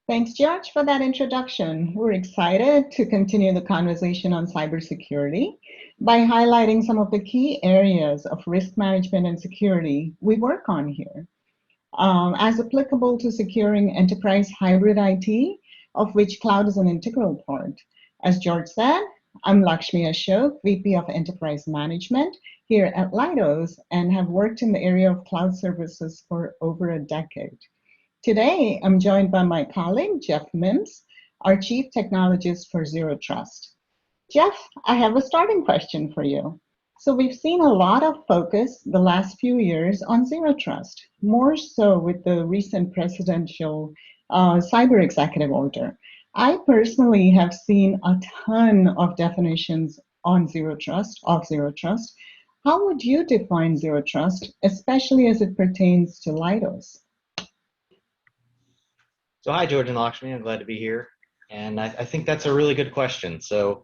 Thanks, George, for that introduction. We're excited to continue the conversation on cybersecurity by highlighting some of the key areas of risk management and security we work on here, as applicable to securing enterprise hybrid IT, of which cloud is an integral part. As George said, I'm Lakshmi Ashok, VP of Enterprise Management here at Leidos, and have worked in the area of cloud services for over a decade. Today, I'm joined by my colleague, Jeff Mims, our Chief Technologist for Zero Trust. Jeff, I have a starting question for you. So we've seen a lot of focus the last few years on Zero Trust, more so with the recent presidential cyber executive order. I personally have seen a ton of definitions on Zero Trust. How would you define Zero Trust, especially as it pertains to Leidos? So hi, George and Lakshmi. I'm glad to be here. And I think that's a really good question. So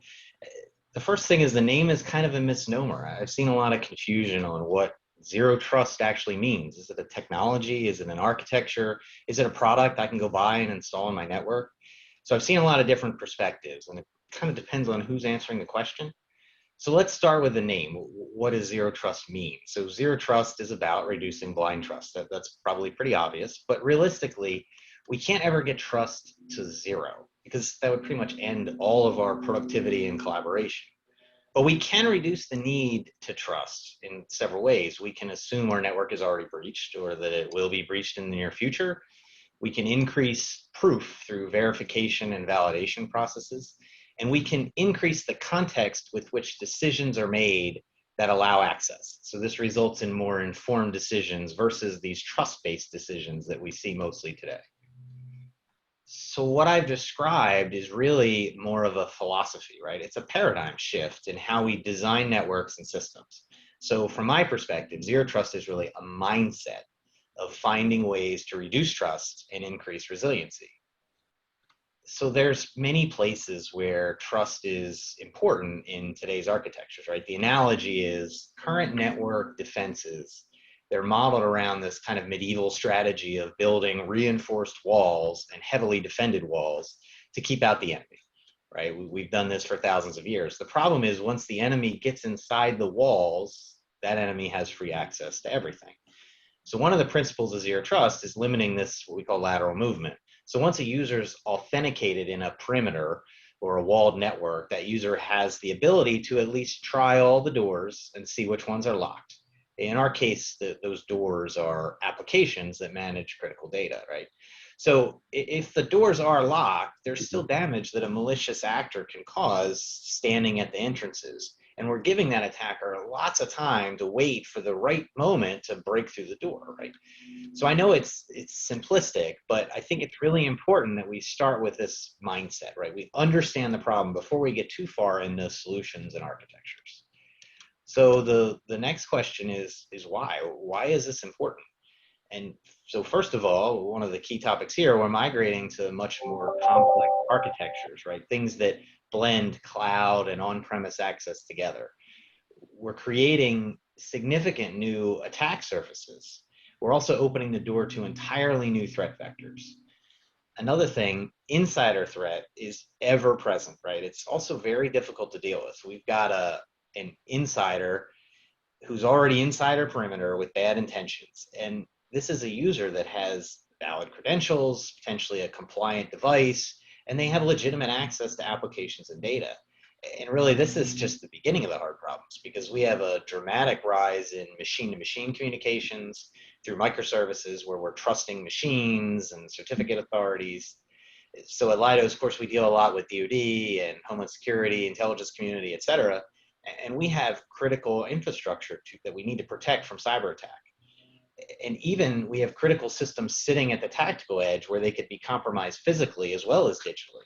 the first thing is the name is kind of a misnomer. I've seen a lot of confusion on what zero trust actually means. Is it a technology? Is it an architecture? Is it a product I can go buy and install on my network? So I've seen a lot of different perspectives, and it kind of depends on who's answering the question. So let's start with the name. What does zero trust mean? So zero trust is about reducing blind trust. That's probably pretty obvious, but realistically, we can't ever get trust to zero because that would pretty much end all of our productivity and collaboration. But we can reduce the need to trust in several ways. We can assume our network is already breached or that it will be breached in the near future. We can increase proof through verification and validation processes. And we can increase the context with which decisions are made that allow access. So this results in more informed decisions versus these trust-based decisions that we see mostly today. So what I've described is really more of a philosophy, right? It's a paradigm shift in how we design networks and systems. So from my perspective, zero trust is really a mindset of finding ways to reduce trust and increase resiliency. So there's many places where trust is important in today's architectures, right? The analogy is current network defenses. They're modeled around this kind of medieval strategy of building reinforced walls and heavily defended walls to keep out the enemy, right? We've done this for thousands of years. The problem is once the enemy gets inside the walls, that enemy has free access to everything. So one of the principles of zero trust is limiting this, what we call lateral movement. So once a user is authenticated in a perimeter or a walled network, that user has the ability to at least try all the doors and see which ones are locked. In our case, those doors are applications that manage critical data, right? So if the doors are locked, there's still damage that a malicious actor can cause standing at the entrances. And we're giving that attacker lots of time to wait for the right moment to break through the door, right? So I know it's simplistic, but I think it's really important that we start with this mindset, right? We understand the problem before we get too far into solutions and architectures. So the next question is why? Why is this important? And so first of all, one of the key topics here, we're migrating to much more complex architectures, right? Things that blend cloud and on-premise access together. We're creating significant new attack surfaces. We're also opening the door to entirely new threat vectors. Another thing, insider threat is ever present, right? It's also very difficult to deal with. We've got an insider who's already inside our perimeter with bad intentions. And this is a user that has valid credentials, potentially a compliant device, and they have legitimate access to applications and data. And really, this is just the beginning of the hard problems because we have a dramatic rise in machine-to-machine communications through microservices where we're trusting machines and certificate authorities. So at Leidos, of course, we deal a lot with DoD and Homeland Security, intelligence community, et cetera. And we have critical infrastructure that we need to protect from cyber attack. And even we have critical systems sitting at the tactical edge where they could be compromised physically as well as digitally.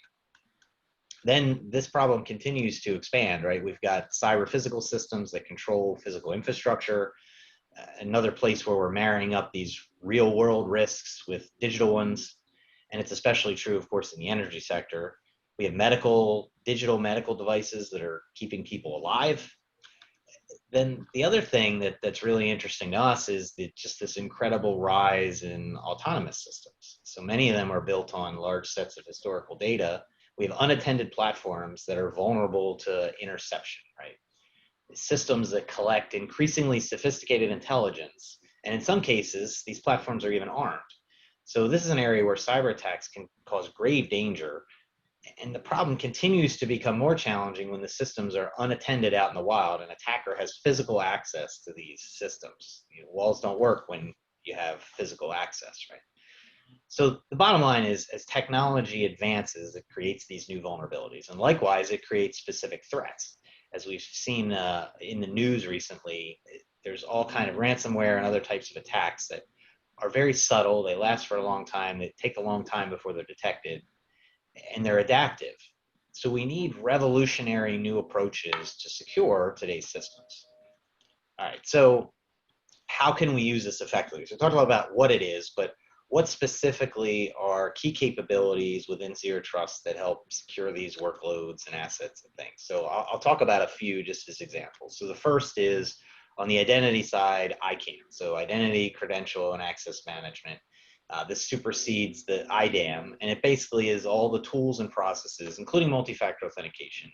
Then this problem continues to expand, right? We've got cyber physical systems that control physical infrastructure. Another place where we're marrying up these real world risks with digital ones. And it's especially true, of course, in the energy sector. We have digital medical devices that are keeping people alive. Then the other thing that's really interesting to us is just this incredible rise in autonomous systems. So many of them are built on large sets of historical data. We have unattended platforms that are vulnerable to interception, right? Systems that collect increasingly sophisticated intelligence. And in some cases, these platforms are even armed. So this is an area where cyber attacks can cause grave danger. And the problem continues to become more challenging when the systems are unattended out in the wild. An attacker has physical access to these systems. Walls don't work when you have physical access, right? So the bottom line is, as technology advances, it creates these new vulnerabilities. And likewise, it creates specific threats. As we've seen in the news recently, there's all kind of ransomware and other types of attacks that are very subtle. They last for a long time. They take a long time before they're detected, and they're adaptive. So we need revolutionary new approaches to secure today's systems. All right, so how can we use this effectively? So we talked a lot about what it is, but what specifically are key capabilities within Zero Trust that help secure these workloads and assets and things? So I'll talk about a few just as examples. So the first is on the identity side, ICAM, so identity, credential, and access management. This supersedes the IDAM, and it basically is all the tools and processes, including multi-factor authentication,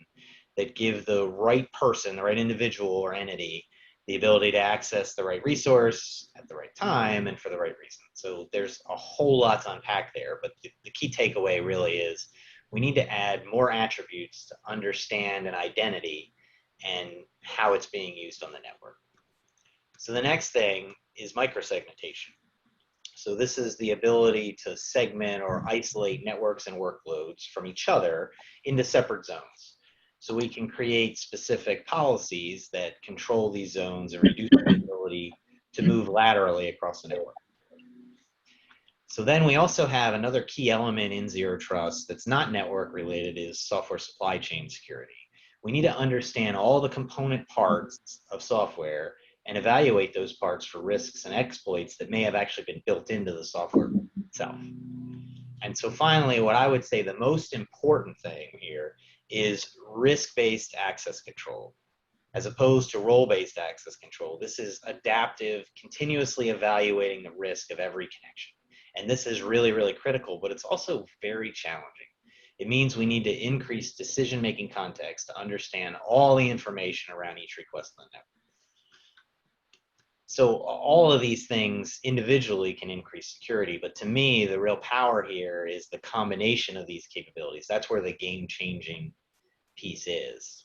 that give the right person, the right individual or entity, the ability to access the right resource at the right time and for the right reason. So there's a whole lot to unpack there, but the key takeaway really is we need to add more attributes to understand an identity and how it's being used on the network. So the next thing is microsegmentation. So this is the ability to segment or isolate networks and workloads from each other into separate zones. So we can create specific policies that control these zones and reduce the ability to move laterally across the network. So then we also have another key element in Zero Trust that's not network related is software supply chain security. We need to understand all the component parts of software and evaluate those parts for risks and exploits that may have actually been built into the software itself. And so finally, what I would say the most important thing here is risk-based access control, as opposed to role-based access control. This is adaptive, continuously evaluating the risk of every connection. And this is really, really critical, but it's also very challenging. It means we need to increase decision-making context to understand all the information around each request on the network. So all of these things individually can increase security, but to me, the real power here is the combination of these capabilities. That's where the game-changing piece is.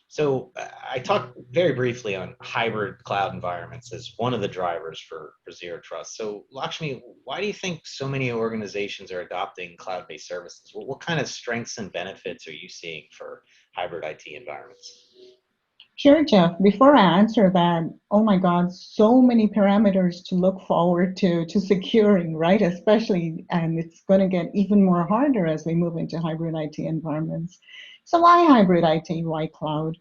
So I talked very briefly on hybrid cloud environments as one of the drivers for Zero Trust. So Lakshmi, why do you think so many organizations are adopting cloud-based services? What kind of strengths and benefits are you seeing for hybrid IT environments? Sure, Jeff. Before I answer that, oh my God, so many parameters to look forward to securing, right? Especially, and it's going to get even more harder as we move into hybrid IT environments. So why hybrid IT? Why cloud?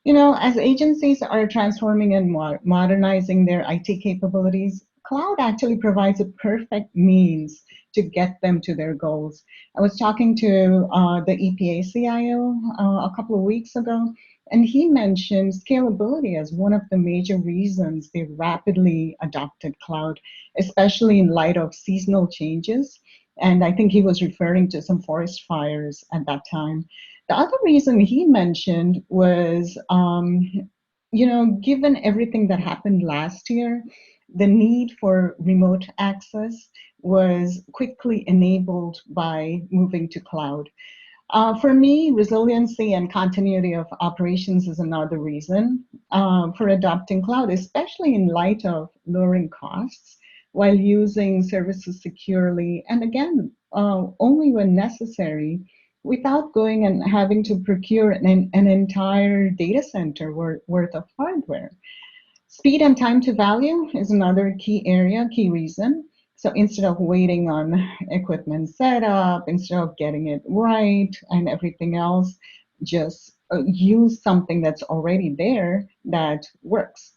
You know, as agencies are transforming and modernizing their IT capabilities, cloud actually provides a perfect means to get them to their goals. I was talking to the EPA CIO a couple of weeks ago, and he mentioned scalability as one of the major reasons they rapidly adopted cloud, especially in light of seasonal changes. And I think he was referring to some forest fires at that time. The other reason he mentioned was, you know, given everything that happened last year, the need for remote access was quickly enabled by moving to cloud. For me, resiliency and continuity of operations is another reason for adopting cloud, especially in light of lowering costs while using services securely, and again, only when necessary, without going and having to procure an entire data center worth of hardware. Speed and time to value is another key area, key reason. So instead of waiting on equipment setup, instead of getting it right and everything else, just use something that's already there that works.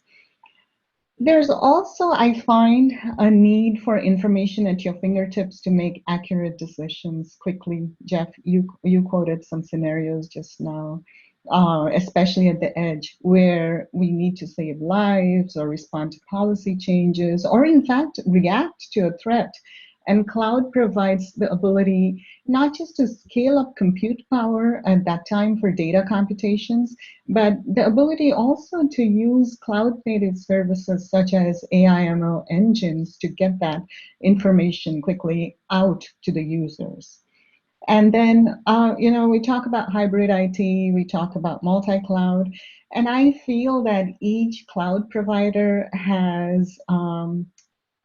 There's also, I find, a need for information at your fingertips to make accurate decisions quickly. Jeff, you quoted some scenarios just now. especially at the edge where we need to save lives or respond to policy changes or, in fact, react to a threat. And cloud provides the ability not just to scale up compute power at that time for data computations, but the ability also to use cloud native services such as AI/ML engines to get that information quickly out to the users. And then, we talk about hybrid IT, we talk about multi-cloud, and I feel that each cloud provider has,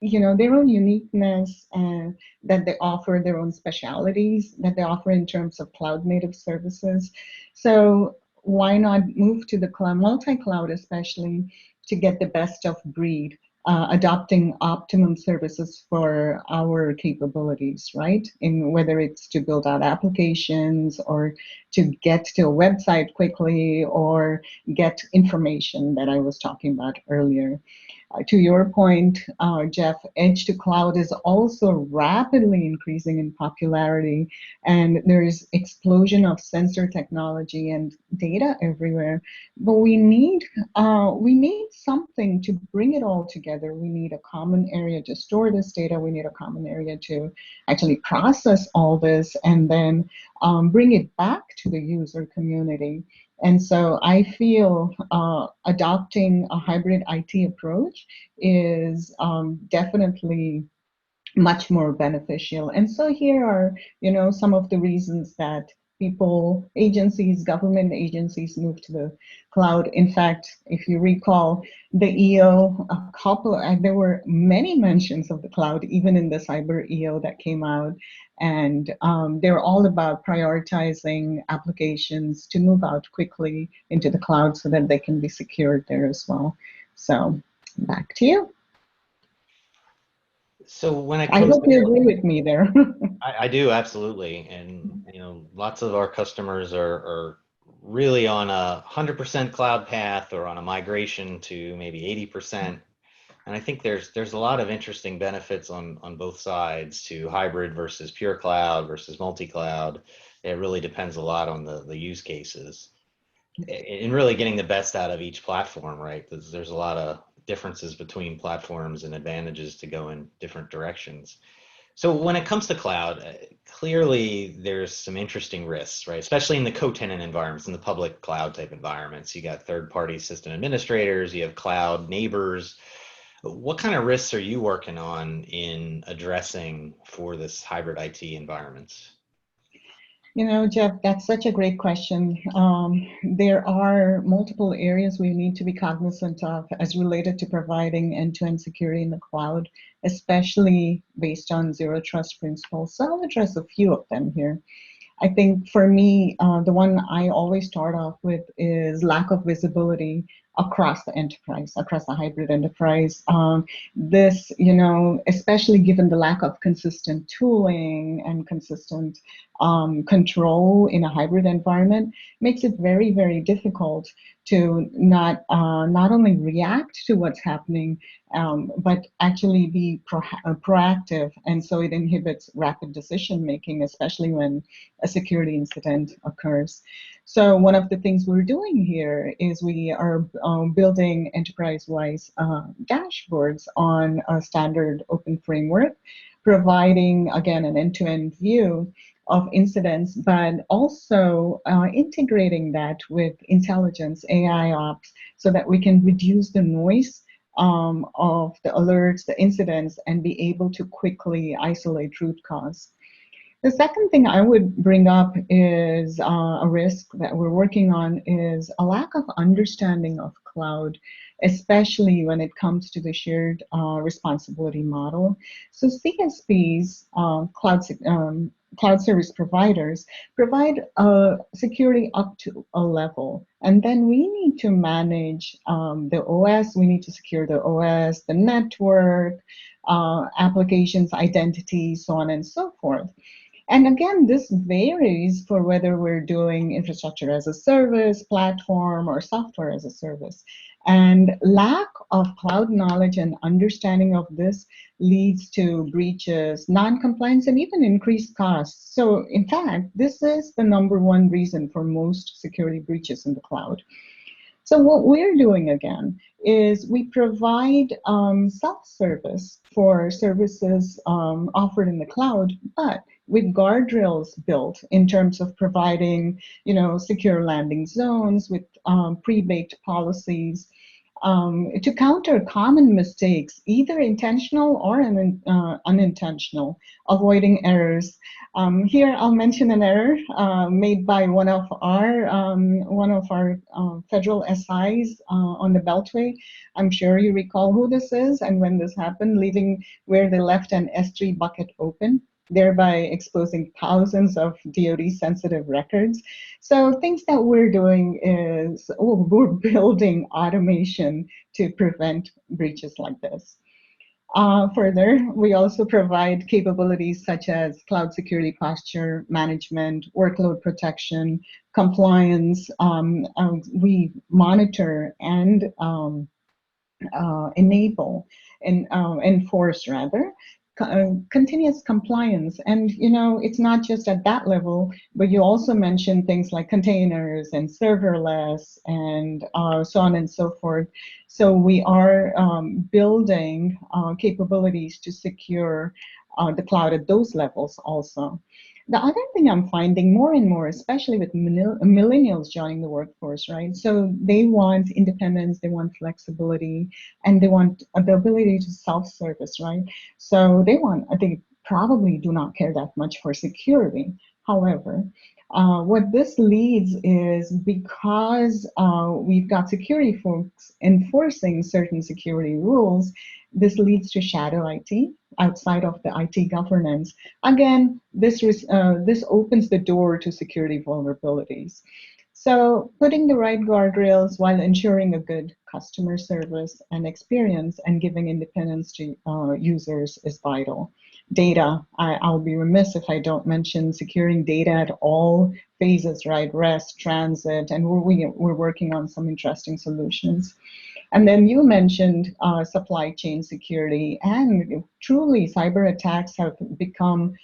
their own uniqueness and that they offer their own specialities that they offer in terms of cloud native services. So why not move to the cloud, multi-cloud especially, to get the best of breed, adopting optimum services for our capabilities, right? In whether it's to build out applications or to get to a website quickly or get information that I was talking about earlier. To your point, Jeff, edge to cloud is also rapidly increasing in popularity, and there is explosion of sensor technology and data everywhere. But we need something to bring it all together. We need a common area to store this data. We need a common area to actually process all this and then bring it back to the user community. And so I feel adopting a hybrid IT approach is definitely much more beneficial. And so here are, some of the reasons that people, agencies, government agencies move to the cloud. In fact, if you recall, the EO, there were many mentions of the cloud, even in the cyber EO that came out. And they're all about prioritizing applications to move out quickly into the cloud so that they can be secured there as well. So back to you. So when it I comes hope to, you agree with me there. I do absolutely, and lots of our customers are really on 100% cloud path or on a migration to maybe 80%. And I think there's a lot of interesting benefits on both sides to hybrid versus pure cloud versus multi-cloud. It really depends a lot on the use cases and really getting the best out of each platform, right? There's a lot of differences between platforms and advantages to go in different directions. So when it comes to cloud, clearly there's some interesting risks, right? Especially in the co-tenant environments, in the public cloud type environments. You got third-party system administrators, you have cloud neighbors. What kind of risks are you working on in addressing for this hybrid IT environments? Jeff, that's such a great question. There are multiple areas we need to be cognizant of as related to providing end-to-end security in the cloud, especially based on zero trust principles. So I'll address a few of them here. I think for me, the one I always start off with is lack of visibility across the enterprise, across the hybrid enterprise. This, especially given the lack of consistent tooling and consistent control in a hybrid environment, makes it very, very difficult to not only react to what's happening, but actually be proactive. And so it inhibits rapid decision making, especially when a security incident occurs. So one of the things we're doing here is we are building enterprise-wide dashboards on a standard open framework, providing, again, an end-to-end view of incidents, but also integrating that with intelligence, AI ops, so that we can reduce the noise of the alerts, the incidents, and be able to quickly isolate root cause. The second thing I would bring up is a risk that we're working on is a lack of understanding of cloud, especially when it comes to the shared responsibility model. So CSPs, cloud service providers, provide security up to a level. And then we need to manage the OS, we need to secure the OS, the network, applications, identities, so on and so forth. And again, this varies for whether we're doing infrastructure as a service, platform, or software as a service. And lack of cloud knowledge and understanding of this leads to breaches, non-compliance, and even increased costs. So in fact, this is the number one reason for most security breaches in the cloud. So what we're doing again is we provide self-service for services offered in the cloud, but with guardrails built in terms of providing, secure landing zones with pre-baked policies to counter common mistakes, either intentional or unintentional, avoiding errors. Here, I'll mention an error made by one of our federal SIs on the Beltway. I'm sure you recall who this is and when this happened, leaving where they left an S3 bucket open, thereby exposing thousands of DoD sensitive records. So things that we're doing is we're building automation to prevent breaches like this. Further, we also provide capabilities such as cloud security posture management, workload protection, compliance. We monitor and enable and enforce rather continuous compliance. And it's not just at that level, but you also mentioned things like containers and serverless and so on and so forth. So we are building capabilities to secure the cloud at those levels also. The other thing I'm finding more and more, especially with millennials joining the workforce, right? So they want independence, they want flexibility, and they want the ability to self-service, right? So they probably do not care that much for security. However, what this leads is because we've got security folks enforcing certain security rules, this leads to shadow IT outside of the IT governance. Again, this opens the door to security vulnerabilities. So putting the right guardrails while ensuring a good customer service and experience and giving independence to users is vital. Data, I'll be remiss if I don't mention securing data at all phases, right? Rest, transit, and we're working on some interesting solutions. And then you mentioned supply chain security, and truly cyber attacks have become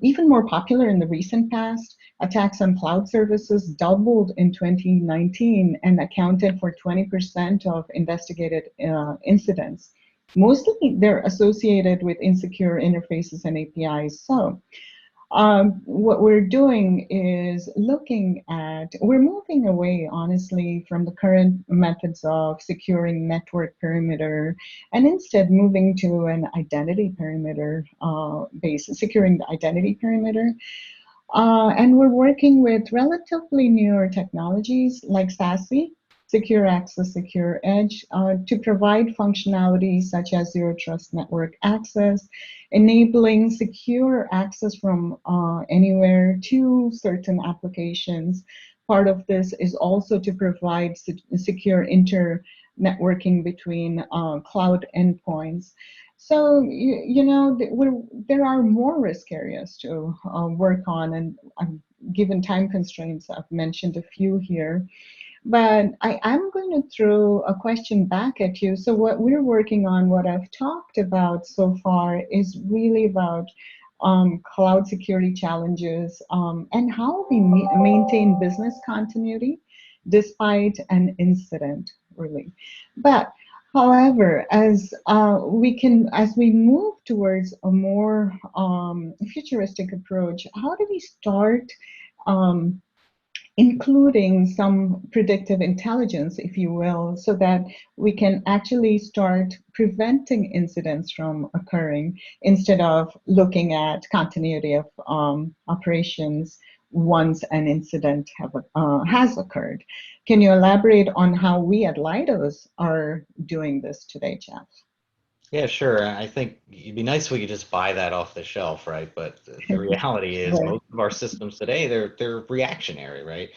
even more popular in the recent past. Attacks on cloud services doubled in 2019 and accounted for 20% of investigated incidents. Mostly they're associated with insecure interfaces and APIs. So what we're doing is we're moving away, honestly, from the current methods of securing network perimeter and instead moving to an identity perimeter basis, securing the identity perimeter. And we're working with relatively newer technologies like SASE, Secure Access, Secure Edge, to provide functionalities such as Zero Trust Network Access, enabling secure access from anywhere to certain applications. Part of this is also to provide secure inter-networking between cloud endpoints. So, there are more risk areas to work on, and given time constraints, I've mentioned a few here. But I am going to throw a question back at you. So what we're working on, what I've talked about so far, is really about cloud security challenges and how we maintain business continuity despite an incident, really. But however, as we move towards a more futuristic approach, how do we start including some predictive intelligence, if you will, so that we can actually start preventing incidents from occurring instead of looking at continuity of operations once an incident has occurred. Can you elaborate on how we at Leidos are doing this today, Jeff? Yeah, sure. I think it'd be nice if we could just buy that off the shelf, right? But the reality is Right. most of our systems today, they're reactionary, right?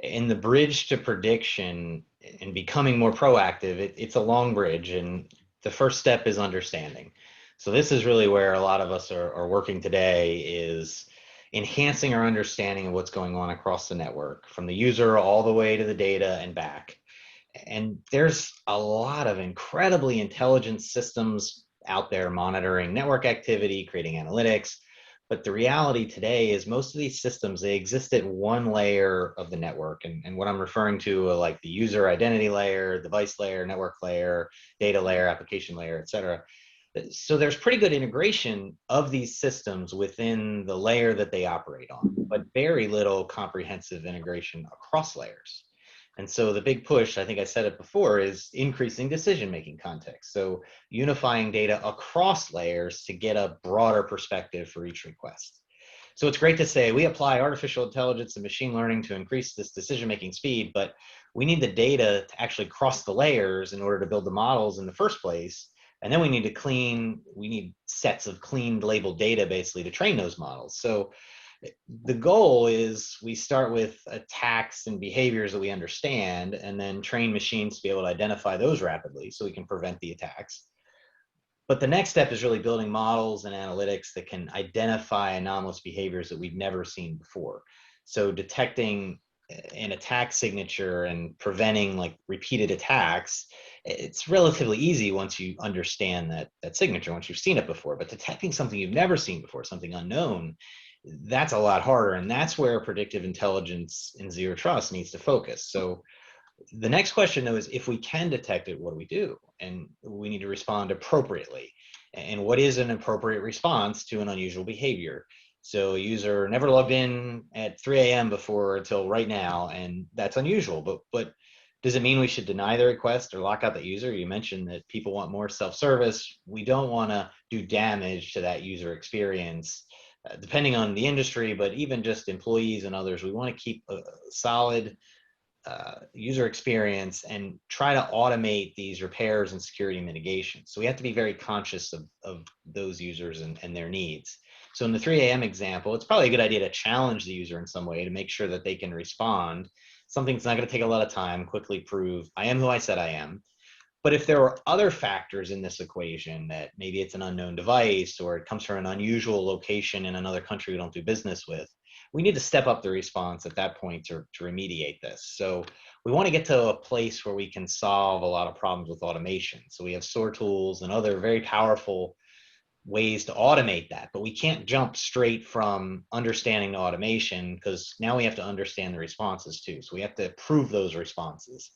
And the bridge to prediction and becoming more proactive, it's a long bridge. And the first step is understanding. So this is really where a lot of us are working today, is enhancing our understanding of what's going on across the network, from the user all the way to the data and back. And there's a lot of incredibly intelligent systems out there monitoring network activity, creating analytics. But the reality today is most of these systems, they exist at one layer of the network. And what I'm referring to are like the user identity layer, device layer, network layer, data layer, application layer, et cetera. So there's pretty good integration of these systems within the layer that they operate on, but very little comprehensive integration across layers. And so the big push, I think I said it before, is increasing decision-making context. So unifying data across layers to get a broader perspective for each request. So it's great to say we apply artificial intelligence and machine learning to increase this decision-making speed, but we need the data to actually cross the layers in order to build the models in the first place. And then we need sets of cleaned labeled data basically to train those models. So the goal is we start with attacks and behaviors that we understand and then train machines to be able to identify those rapidly so we can prevent the attacks. But the next step is really building models and analytics that can identify anomalous behaviors that we've never seen before. So detecting an attack signature and preventing like repeated attacks, it's relatively easy once you understand that signature, once you've seen it before. But detecting something you've never seen before, something unknown, that's a lot harder. And that's where predictive intelligence in zero trust needs to focus. So the next question though is, if we can detect it, what do we do? And we need to respond appropriately. And what is an appropriate response to an unusual behavior? So a user never logged in at 3 a.m. before until right now, and that's unusual. But does it mean we should deny the request or lock out the user? You mentioned that people want more self-service. We don't want to do damage to that user experience. Depending on the industry, but even just employees and others, we want to keep a solid user experience and try to automate these repairs and security mitigation. So we have to be very conscious of those users and their needs. So in the 3 a.m. example, it's probably a good idea to challenge the user in some way to make sure that they can respond. Something's not going to take a lot of time, quickly prove, I am who I said I am. But if there are other factors in this equation, that maybe it's an unknown device or it comes from an unusual location in another country we don't do business with, we need to step up the response at that point to remediate this. So we want to get to a place where we can solve a lot of problems with automation. So we have SOAR tools and other very powerful ways to automate that, but we can't jump straight from understanding the automation, because now we have to understand the responses too. So we have to prove those responses.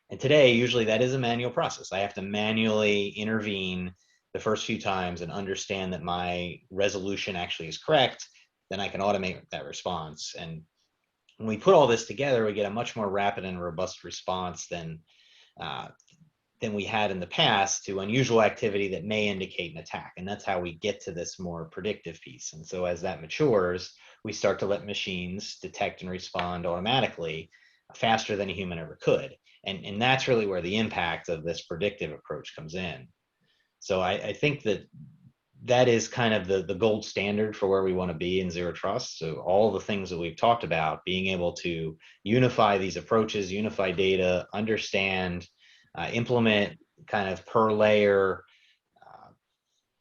And today, usually that is a manual process. I have to manually intervene the first few times and understand that my resolution actually is correct. Then I can automate that response. And when we put all this together, we get a much more rapid and robust response uh, than we had in the past to unusual activity that may indicate an attack. And that's how we get to this more predictive piece. And so as that matures, we start to let machines detect and respond automatically faster than a human ever could. And that's really where the impact of this predictive approach comes in. So I think that is kind of the gold standard for where we want to be in zero trust. So all the things that we've talked about, being able to unify these approaches, unify data, understand, implement kind of per layer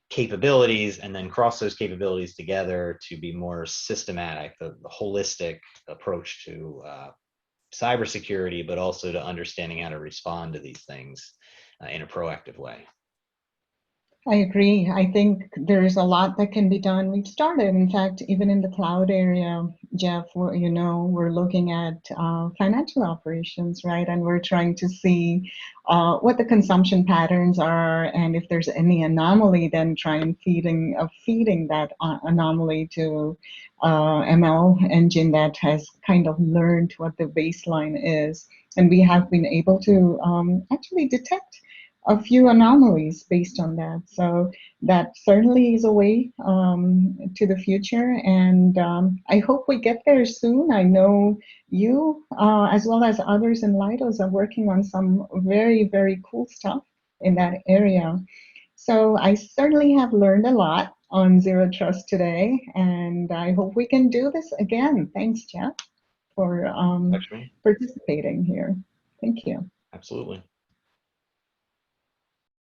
capabilities, and then cross those capabilities together to be more systematic, the holistic approach to cybersecurity, but also to understanding how to respond to these things in a proactive way. I agree. I think there's a lot that can be done. We've started, in fact, even in the cloud area, Jeff, we're looking at financial operations, right? And we're trying to see what the consumption patterns are, and if there's any anomaly, then try and feeding that anomaly to ML engine that has kind of learned what the baseline is. And we have been able to actually detect a few anomalies based on that. So that certainly is a way to the future. And I hope we get there soon. I know you, as well as others in Leidos, are working on some very, very cool stuff in that area. So I certainly have learned a lot on Zero Trust today, and I hope we can do this again. Thanks, Jeff, for Lakshmi? participating here. Thank you. Absolutely.